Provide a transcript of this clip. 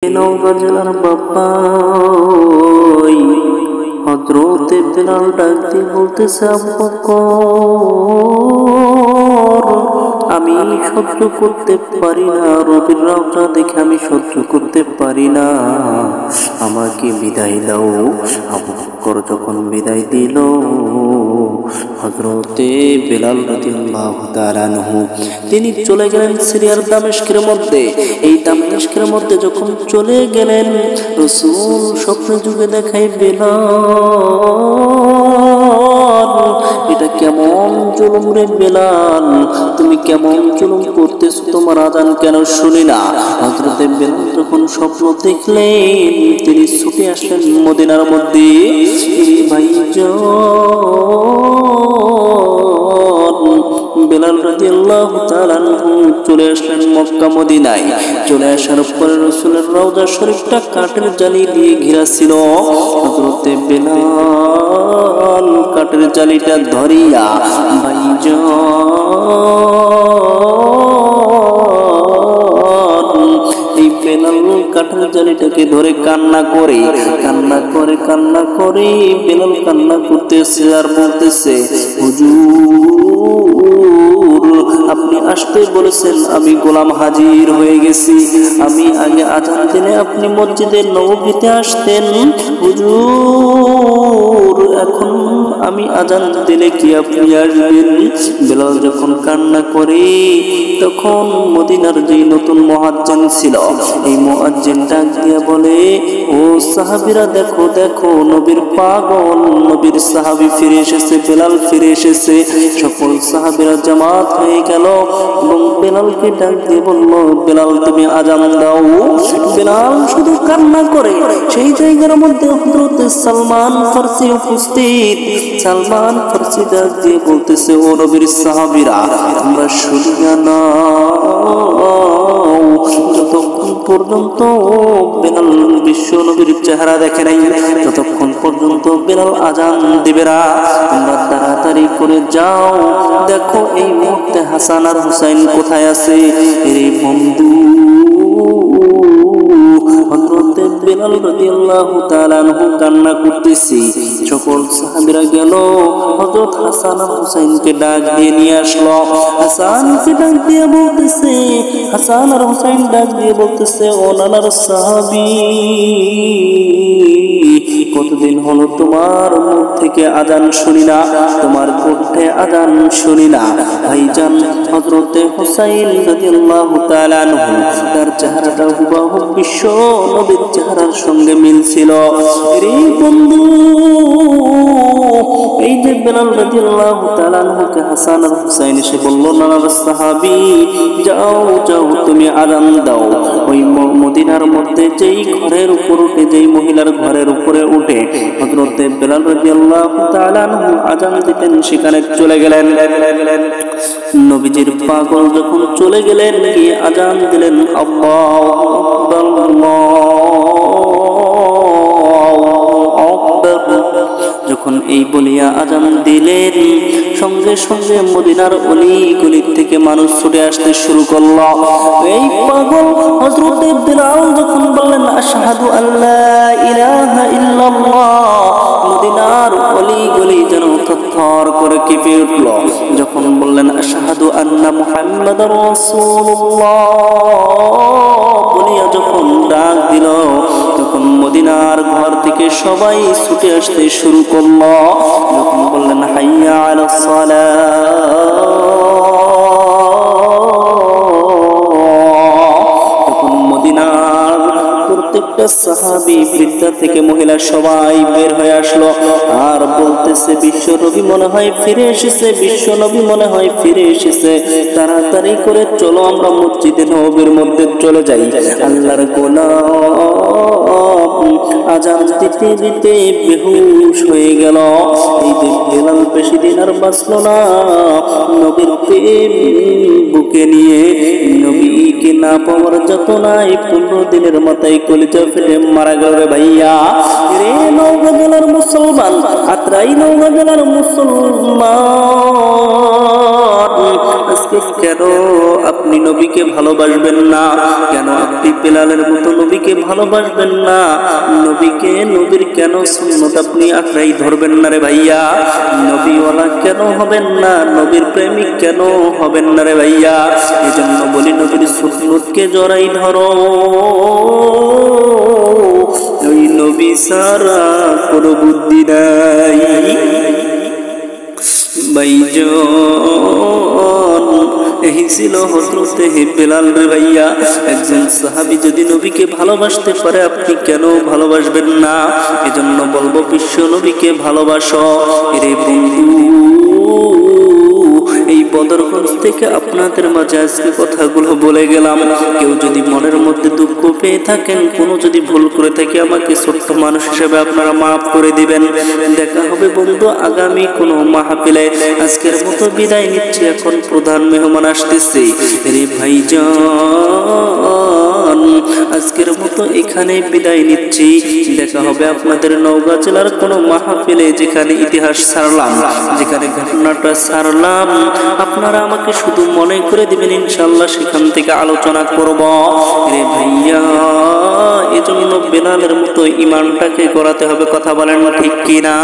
নওগাঁ জেলার বাবাই হযরতে বেলাল ডাকতে বলতেছে, আবু বকর আমি সহ্য করতে পারি না, রবির রওজা দেখে আমি সহ্য করতে পারি না, আমাকে বিদায় দাও। আবু বকর যখন বিদায় দিল, হযরতে বেলাল রাদিয়াল্লাহু তাআলা আনহু তিনি চলে গেলেন সিরিয়ার দামেস্কের মধ্যে। এই দামেস্কের মধ্যে যখন চলে গেলেন, রাসূল স্বপ্ন যুগে দেখায়, বেলাল এটা কেমন জুলুম রে বেলাল, তুমি কেমন জুলুম করতেছো, তোমার আযান কেন শুনি না? হযরতে বেলাল যখন স্বপ্ন দেখলেন, তিনি ছুটে আসলেন মদিনার মধ্যে। বেলাল রাদিয়াল্লাহু তাআলা আনহু চলে আসলেন মক্কা মদিনায়। চলে আসার পরে রাসূলের রওজা শরীফটা কাঠের জালি দিয়ে ঘেরা ছিল। হযরতে বেলাল কাঠের জালিটা ধরিয়া ভাইজান এই বেলাল কাঠের জালিটাকে ধরে কান্না করে বেলাল কান্না করতেছে আর বলতেছে, হুজুর আপনি আসতে বলেছেন, আমি গোলাম হাজির হয়ে গেছি। আমি আগে আযান দিলে আপনি মসজিদে নববীতে আসতেন, হুজুর এখন আমি আযান দিলে কি আপনি আসবেন? বেলাল যখন কান্না করে, তখন মদিনার যে নতুন মুয়াজ্জিন ছিল, এই মুয়াজ্জিন ডাক দিয়ে বলে, ও সাহাবীরা দেখো দেখো, নবীর পাগল, নবীর সাহাবী ফিরে এসেছে, বেলাল ফিরে এসেছে। সকল সাহাবীরা জামাত হয়ে গেল এবং বেলালকে ডাক দিয়ে বলল, বেলাল তুমি আযান দাও। বেলাল শুধু কান্না করে। সেই জায়গার মধ্যে হযরত সালমান ফারসি উপস্থিত। সালমান ফারসি ডাক দিয়ে বলতেছে, ও নবীর সাহাবীরা তোমরা শুনিয়া নাও, যতক্ষণ পর্যন্ত বেলাল বিশ্ব নবীর চেহারা দেখে নাই, ততক্ষণ পর্যন্ত বেলাল আযান দিবে না। তোমরা তাড়াতাড়ি করে যাও, দেখো এই মুহূর্তে হাসান আর হুসাইন কোথায় আছে। এর বন্ধু হযরতে বেলাল রাদিয়াল্লাহু তাআলা আনহু কান্না করতেছে। সকল সাহাবীরা গেল, হযরত হাসান আর হুসাইনকে ডাক দিয়ে নিয়ে আসলো। হাসানকে ডাক দিয়ে বলতেছে, হাসান আর হুসাইন ডাক দিয়ে বলতেছে, ও নানার সাহাবী, কতদিন হলো তোমার মুখ থেকে আযান শুনি না, তোমার কণ্ঠে আযান শুনি না। ভাইজান হযরতে হুসাইন রাদিয়াল্লাহু তাআলা আনহু তার চেহারাটা হুবহু বিশ্ব নবীর চেহারার সঙ্গে মিল ছিল। রে বন্ধু, এই যে বেলাল রাদিয়াল্লাহু তাআলা আনহুকে হাসান আর হুসাইন এসে বলল, নানার সাহাবী যাও যাও তুমি আযান দাও। ওই মদিনার মধ্যে যেই ঘরের উপর উঠে, যেই মহিলার ঘরের উপরে উঠে হযরতে বেলাল রাদিয়াল্লাহু তাআলা আনহু আযান দিতেন, সেখানে চলে গেলেন। নবীজির পাগল যখন চলে গেলেন, গিয়ে আযান দিলেন, আল্লাহু আকবার আল্লাহু আকবার। যখন এই বলিয়া আযান দিলেন, সঙ্গে সঙ্গে মদিনার অলি গলি থেকে মানুষ ছুটে আসতে শুরু করলো। এই পাগল হযরতে বেলাল যখন বললেন, আশহাদু আল্লা ইলাহা ইল্লাল্লাহ, মদিনার অলি গলি যেন থরথর করে কেঁপে উঠল। যখন বললেন, আশহাদু আন্না মুহাম্মাদার রাসূলুল্লাহ বলিয়া যখন ডাক দিল, তখন মদিনার ঘর থেকে সবাই ছুটে আসতে শুরু করলো। যখন বললেন, হাইয়া আলাস সালাহ, তখন মদিনার প্রত্যেকটা সাহাবী, বৃদ্ধা থেকে মহিলা সবাই বের হয়ে আসলো আর বলতেছে, বিশ্ব নবী মনে হয় ফিরে এসেছে, বিশ্ব নবী মনে হয় ফিরে এসেছে, তাড়াতাড়ি করে চলো আমরা মসজিদে নববীর মধ্যে চলে যাই। আল্লাহর গোলাম আযান দিতে দিতে বেহুশ হয়ে গেল। এই যে বেলাল বেশি দিন আর বাঁচল না, নবীর প্রেম বুকে নিয়ে নবীকে না পাওয়ার যাতনায় 15 দিনের মাথায় কলিজা ফেটে মারা গেল রে ভাইয়া। রে নওগাঁ জেলার মুসলমান, আত্রাই নওগাঁ জেলার মুসলমান, মাহফুজ, কেন আপনি নবীকে ভালোবাসবেন না? কেন আপনি বেলালের মতো নবীকে ভালোবাসবেন না? নবীর কেন সুন্নত আপনি আঁকড়াই ধরবেন না রে ভাইয়া? নবীওয়ালা কেন হবেন না? নবীর প্রেমিক কেন হবেন না রে ভাইয়া? এজন্য বলি নবীর সুন্নতকে জড়াই ধরো, ওই নবী সারা কোনো বুদ্ধি নাই। ভাইজান, এই ছিল হযরতে বেলাল রে ভাইয়া। একজন সাহাবী যদি নবীকে ভালোবাসতে পারে, আপনি কেন ভালোবাসবেন না? এজন্য বলবো বিশ্ব নবীকে ভালোবাসো রে বন্ধু। এই বদরগঞ্জ থেকে আপনাদের মাঝে আজকে কথাগুলো বলে গেলাম। কেউ যদি মনের মধ্যে দুঃখ পেয়ে থাকেন, কোনো যদি ভুল করে থাকি, আমাকে ছোট্ট মানুষ হিসেবে আপনারা মাফ করে দিবেন। দেখা হবে বন্ধু আগামী কোনো মাহফিলে। আজকের মতো বিদায় নিচ্ছি, এখন প্রধান মেহমান আসতেছে রে ভাইজান। আজকের মতো এখানে বিদায় নিচ্ছি। দেখা হবে আপনাদের নওগাঁ জেলার কোনো মাহফিলে, যেখানে ইতিহাস ছাড়লাম, যেখানে ঘটনাটা ছাড়লাম। আপনারা আমাকে শুধু মনে করে দিবেন, ইনশাআল্লাহ সেখান থেকে আলোচনা করব রে ভাইয়া। এজন্য বেলালের মতো ইমানটাকে গড়াতে হবে, কথা বলেন ঠিক কিনা?